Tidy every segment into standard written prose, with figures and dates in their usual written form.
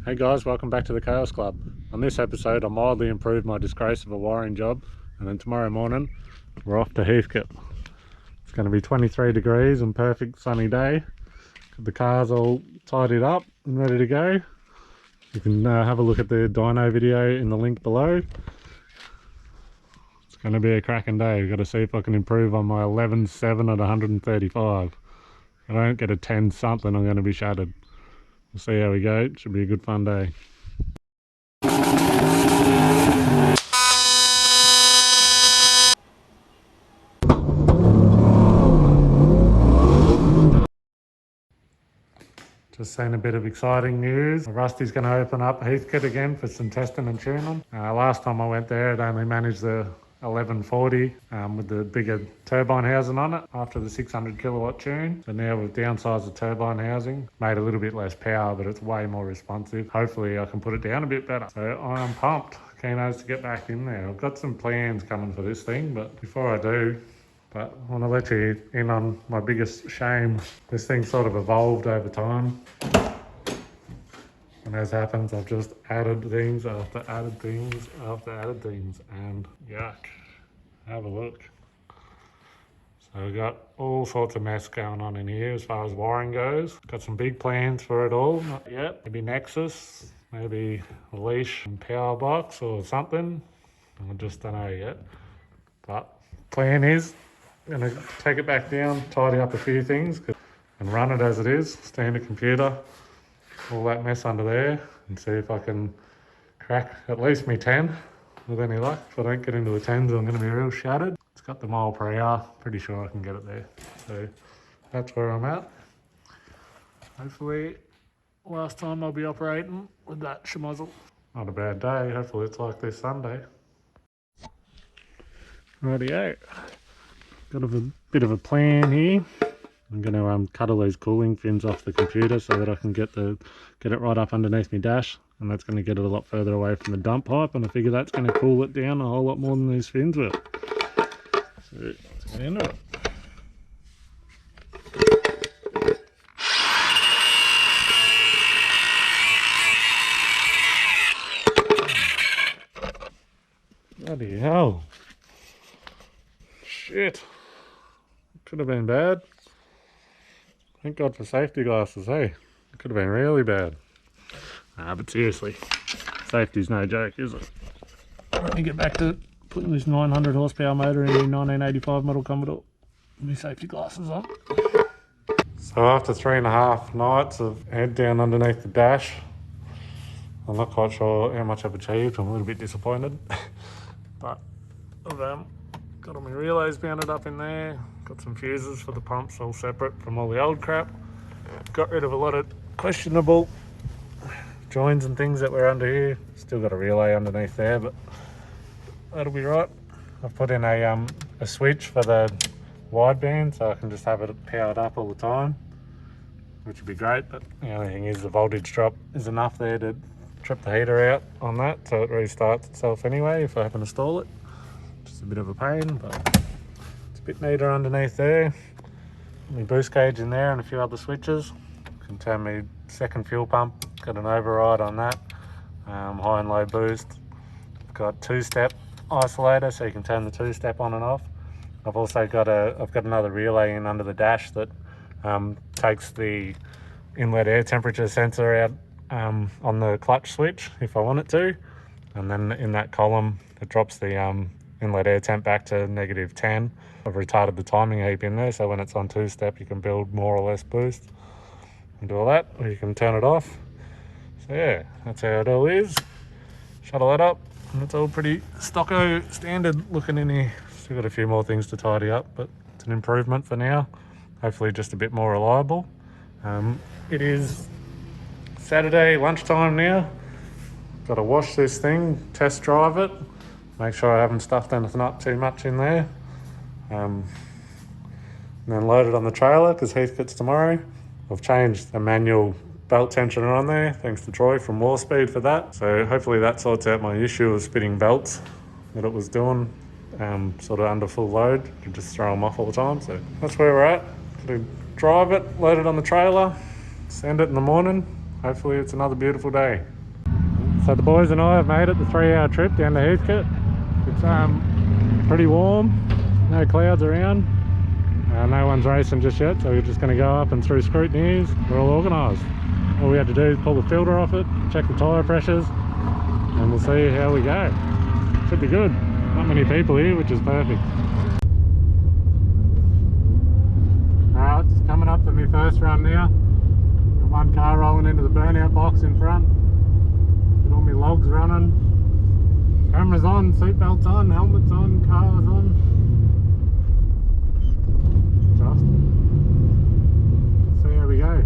Hey guys, welcome back to the Chaos Club. On this episode, I mildly improved my disgrace of a wiring job, and then tomorrow morning we're off to Heathcote. It's going to be 23 degrees and perfect sunny day. The car's all tidied up and ready to go. You can have a look at the dyno video in the link below. It's going to be a cracking day. I've got to see if I can improve on my 11.7 at 135. If I don't get a 10 something, I'm going to be shattered. We'll see how we go. It should be a good fun day. Just seen a bit of exciting news. Rusty's going to open up Heathcote again for some testing and tuning. Last time I went there, it only managed the 1140 with the bigger turbine housing on it after the 600 kilowatt tune. But now we've downsized the turbine housing, made a little bit less power, but it's way more responsive. Hopefully I can put it down a bit better. So I'm pumped. Keen as to get back in there. I've got some plans coming for this thing, but before I do, I want to let you in on my biggest shame. This thing sort of evolved over time. And as happens, I've just added things after added things after added things, and yuck. Have a look. So we've got all sorts of mess going on in here as far as wiring goes. Got some big plans for it all, not yet. Maybe Nexus, maybe a leash and power box or something. I just don't know yet. But plan is, I'm gonna take it back down, tidy up a few things and run it as it is, standard computer. All that mess under there, and see if I can crack at least me 10 with any luck. If I don't get into the 10s, I'm going to be real shattered. It's got the mile per hour, pretty sure I can get it there. So that's where I'm at. Hopefully last time I'll be operating with that schmozzle. Not a bad day, hopefully it's like this Sunday. Rightio. Got a bit of a plan here. I'm going to cut all these cooling fins off the computer so that I can get it right up underneath my dash, and that's going to get it a lot further away from the dump pipe, and I figure that's going to cool it down a whole lot more than these fins will. So let's get into it. Bloody hell. Shit. Could have been bad. Thank God for safety glasses, hey? It could have been really bad. But seriously, safety's no joke, is it? Let me get back to putting this 900 horsepower motor in the 1985 model Commodore. My safety glasses on. So after 3.5 nights of head down underneath the dash, I'm not quite sure how much I've achieved. I'm a little bit disappointed. But I've got all my relays mounted up in there. Got some fuses for the pumps all separate from all the old crap. Got rid of a lot of questionable joins and things that were under here. Still got a relay underneath there, but that'll be right. I've put in a switch for the wideband so I can just have it powered up all the time, which would be great. But the only thing is the voltage drop is enough there to trip the heater out on that, so it restarts itself anyway if I happen to stall it. Just a bit of a pain, but it's a bit neater underneath there. My boost gauge in there and a few other switches. Can turn my second fuel pump, got an override on that, high and low boost. I've got two-step isolator so you can turn the two-step on and off. I've also got another relay in under the dash that takes the inlet air temperature sensor out on the clutch switch if I want it to, and then in that column it drops the inlet air temp back to -10. I've retarded the timing heap in there so when it's on two-step you can build more or less boost and do all that, or you can turn it off. So yeah, that's how it all is. Shuttle that up and it's all pretty stocko standard looking in here. Still got a few more things to tidy up, but it's an improvement for now. Hopefully just a bit more reliable. It is Saturday lunchtime now. Got to wash this thing, test drive it, make sure I haven't stuffed anything up too much in there. And then load it on the trailer because Heathcote's tomorrow. I've changed the manual belt tensioner on there, thanks to Troy from War Speed for that. So hopefully that sorts out my issue of spitting belts that it was doing sort of under full load. You can just throw them off all the time. So that's where we're at. Gonna drive it, load it on the trailer, send it in the morning. Hopefully it's another beautiful day. So the boys and I have made it the 3-hour trip down to Heathcote. It's pretty warm, no clouds around, no one's racing just yet, so we're just going to go up and through scrutineers. We're all organised. All we had to do is pull the filter off it, check the tyre pressures, and we'll see how we go. Should be good. Not many people here, which is perfect. Alright, it's coming up for my first run now. Got one car rolling into the burnout box in front. Got all my logs running. Cameras on, seatbelts on, helmets on, cars on. Just. Let's see how we go.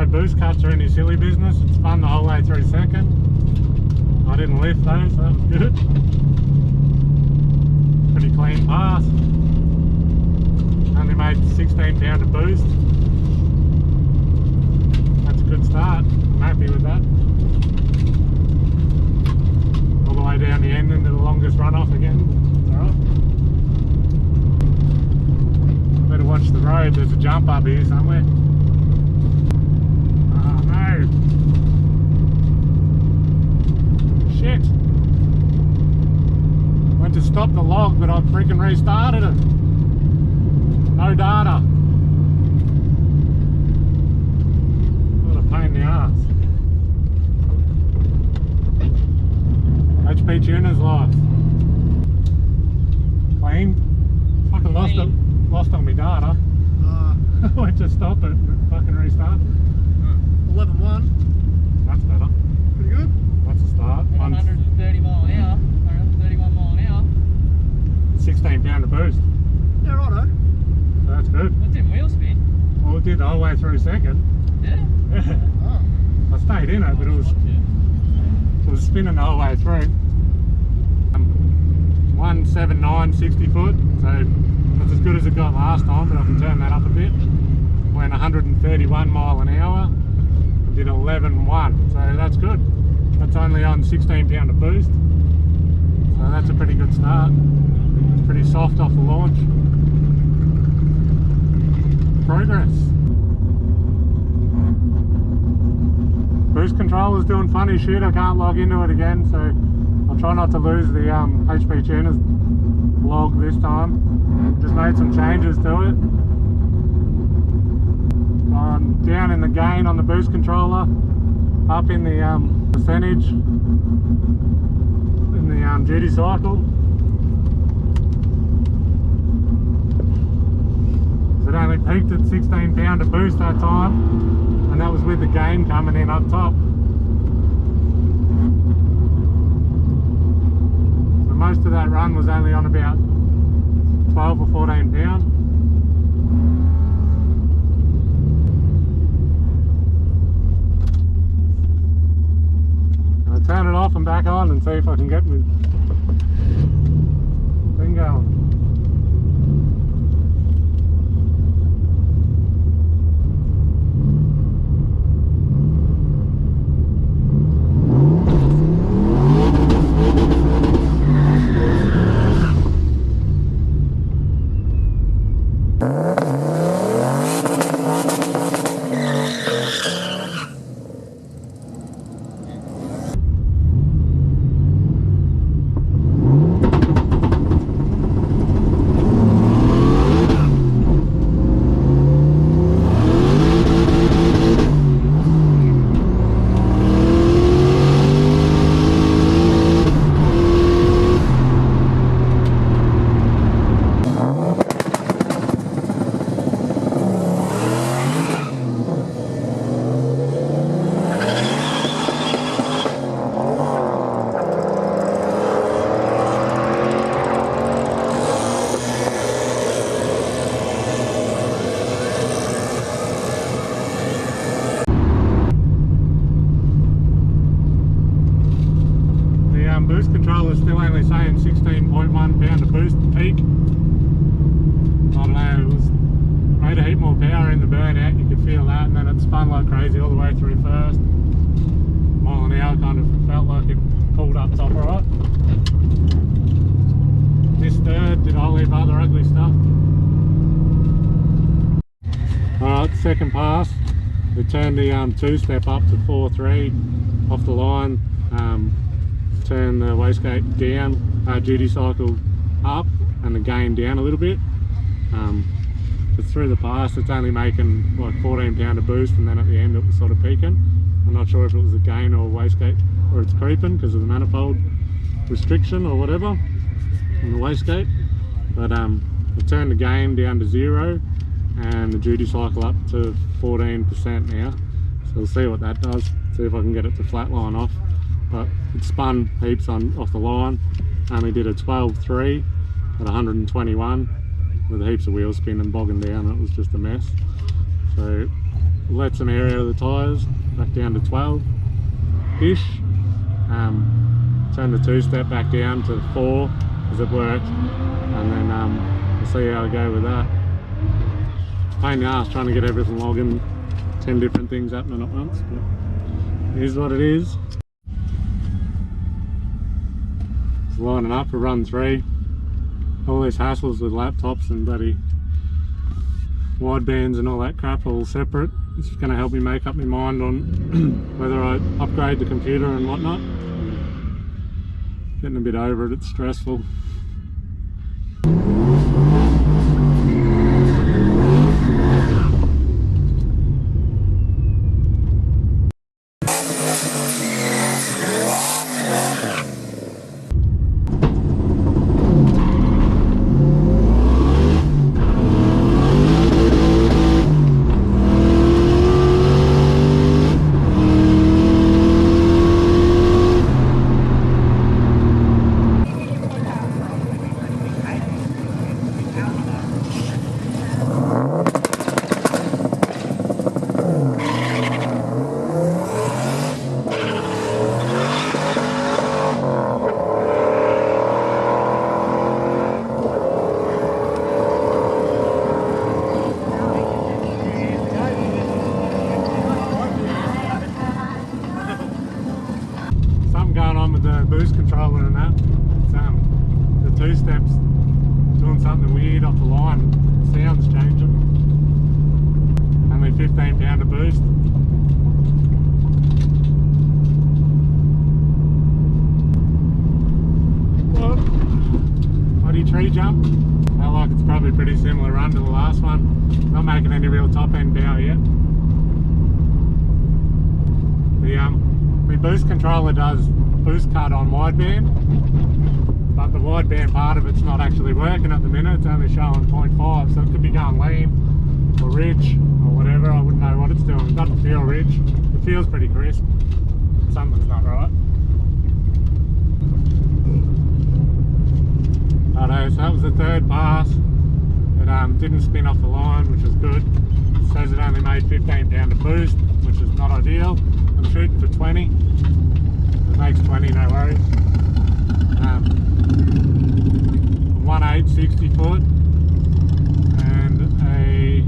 Boost cuts are any silly business. It spun the whole way through second. I didn't lift though, so that was good. Pretty clean pass. Only made 16 pound of boost. That's a good start. I'm happy with that. All the way down the end into the longest runoff again. Alright. Better watch the road. There's a jump up here somewhere. Shit. Went to stop the log, but I freaking restarted it. No data. What a pain in the ass. HP tuner's life. Clean. Fucking lost on my data. Went to stop it, but fucking restarted it. 11.1. That's better. Pretty good. That's a start. 130 mile an hour, 131 mile an hour. 16 pound of boost. Yeah, righto. So that's good. That didn't wheel spin. Well, it did the whole way through second. Yeah. Yeah. Oh. I stayed in it, but it was spinning the whole way through. 179 60 foot, so that's as good as it got last time, but I can turn that up a bit. Went 131 mile an hour. Did 11.1, so that's good. That's only on 16 pound of boost, so that's a pretty good start. It's pretty soft off the launch. Progress. Boost controller's doing funny shit. I can't log into it again, so I'll try not to lose the HP tuners log this time. Just made some changes to it. Down in the gain on the boost controller, up in the percentage in the duty cycle. It only peaked at 16 pound of boost that time, and that was with the gain coming in up top. So most of that run was only on about 12 or 14 pound. Turn it off and back on and see if I can get my thing going. feel that, and then it spun like crazy all the way through first. Mile an hour, kind of felt like it pulled up top right. This third did a whole heap of other ugly stuff. Alright, second pass. We turned the two-step up to 4.3 off the line. Turn the wastegate down, duty cycle up, and the gain down a little bit. But through the pass, it's only making like 14 pound of boost, and then at the end it was sort of peaking. I'm not sure if it was the gain or wastegate, or it's creeping because of the manifold restriction or whatever on the wastegate. But we turned the gain down to 0 and the duty cycle up to 14% now. So we'll see what that does. See if I can get it to flatline off. But it spun heaps off the line. Only did a 12.3 at 121 with heaps of wheel spin and bogging down. It was just a mess. So let some air out of the tyres, back down to 12-ish. Turn the two-step back down to 4 because it worked, and then we'll see how I go with that. Pain in the ass trying to get everything logging, 10 different things happening at once, but it is what it is. Just lining up for run 3. All these hassles with laptops and bloody widebands and all that crap all separate. It's just going to help me make up my mind on whether I upgrade the computer and whatnot. Getting a bit over it, it's stressful. Going on with the boost controller and that. It's, the two steps doing something weird off the line. Sound's changing. Only 15 pound of boost. What? Bloody tree jump. I like it's probably pretty similar run to the last one. Not making any real top end power yet. The boost controller does boost cut on wideband, but the wideband part of it's not actually working at the minute. It's only showing 0.5, so it could be going lean or rich or whatever. I wouldn't know what it's doing. It doesn't feel rich. It feels pretty crisp. Something's not right. Righto, so that was the third pass. It didn't spin off the line, which is good. It says it only made 15 pound of boost, which is not ideal. I'm shooting for 20. It makes 20, no worries. 1.8 60 foot and a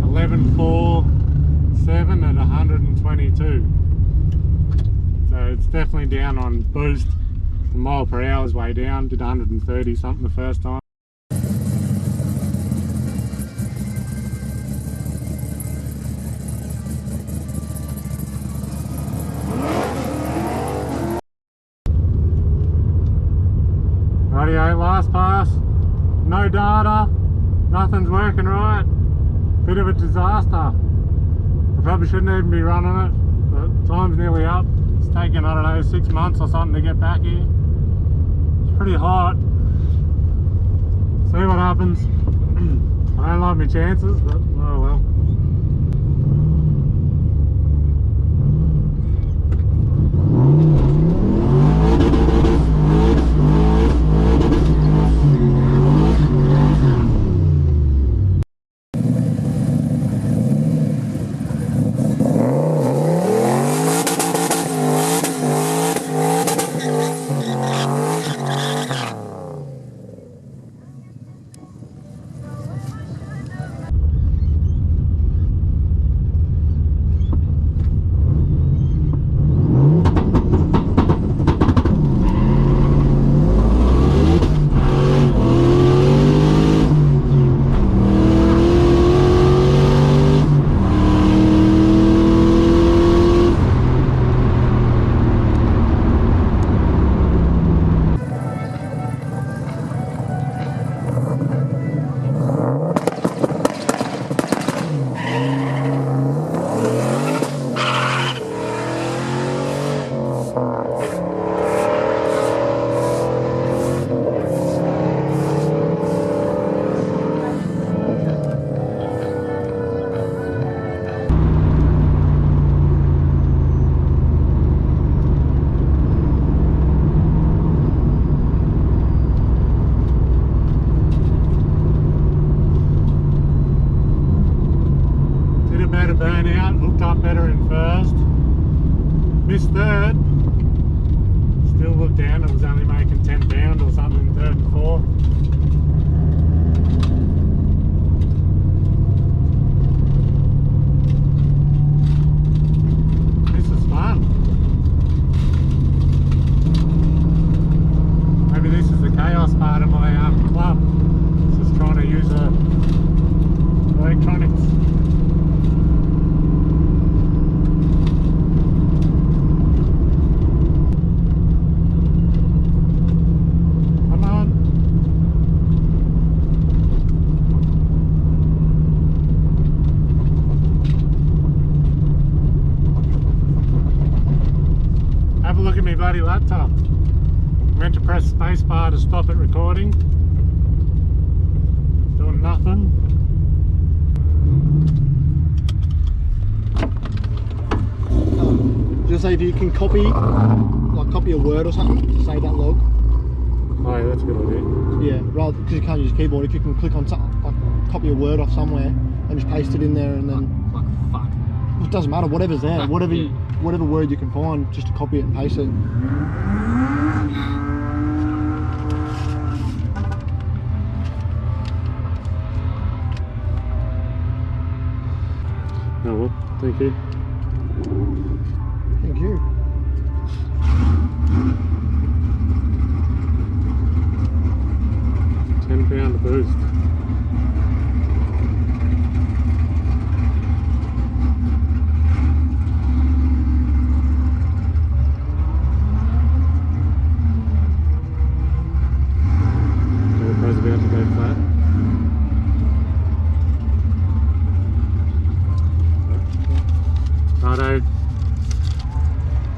11.4 7 at 122. So it's definitely down on boost. The mile per hour is way down. Did 130 something the first time. Rightio, last pass, no data, nothing's working right, bit of a disaster. I probably shouldn't even be running it, but time's nearly up. It's taken, I don't know, 6 months or something to get back here. It's pretty hot. See what happens. I don't like my chances, but oh well. better in first. Missed third. Still looked down, it was only making 10 pound or something in third and fourth. This is fun. Maybe this is the chaos part of my club. Just trying to use electronics. Come on. Have a look at my bloody laptop. Meant to press spacebar to stop it recording. Doing nothing. Just say if you can copy a word or something to save that log. Oh yeah, that's a good idea. Yeah, rather because you can't use a keyboard. If you can click on something, like copy a word off somewhere and just paste it in there, and then Fuck. it doesn't matter. Whatever's there, Fuck, whatever yeah. whatever word you can find, just to copy it and paste it. Oh well, thank you. Thank you. £10 boost. GoPro's about to go flat. Righto.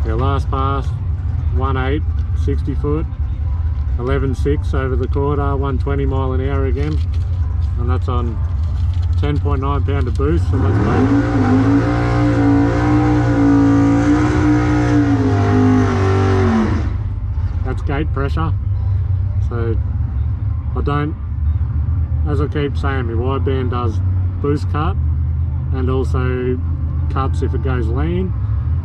Yeah, last pass, 1.8, 60 foot, 11.6 over the quarter, 120 mile an hour again, and that's on 10.9 pound of boost, so that's great. That's gate pressure, so I don't, as I keep saying, my wideband does boost cut and also cuts if it goes lean,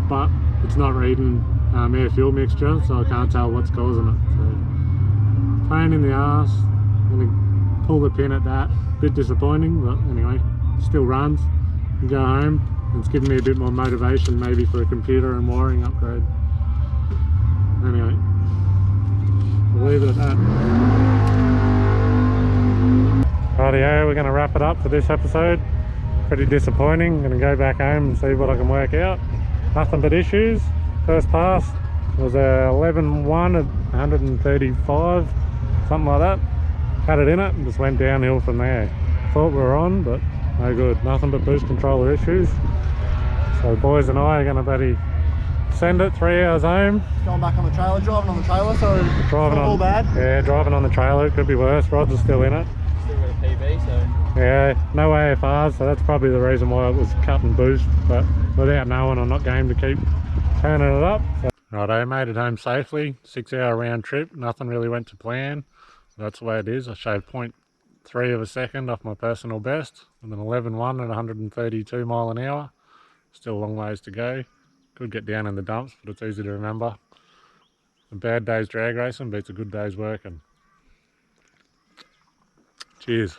but it's not reading air fuel mixture, so I can't tell what's causing it. So pain in the ass. I'm gonna pull the pin at that. Bit disappointing, but anyway, still runs. And go home. It's given me a bit more motivation maybe for a computer and wiring upgrade. Anyway, we'll leave it at that. Rightio, we're going to wrap it up for this episode. Pretty disappointing. Going to go back home and see what I can work out. Nothing but issues. First pass was a 11.1 at 135, something like that. Had it in it and just went downhill from there. Thought we were on, but no good. Nothing but boost controller issues. So the boys and I are going to bloody send it 3 hours home. Going back on the trailer, driving on the trailer, so it's not all bad. Yeah, driving on the trailer, it could be worse. Rods are still in it. Still got a PB, so. Yeah, no AFRs, so that's probably the reason why it was cut and boost, but without knowing, I'm not game to keep turning it up. So, righto, made it home safely, 6 hour round trip, nothing really went to plan. That's the way it is. I shaved 0.3 of a second off my personal best with an 11.1 at 132 mile an hour. Still a long ways to go. Could get down in the dumps, but it's easy to remember. A bad day's drag racing beats a good day's working. Cheers.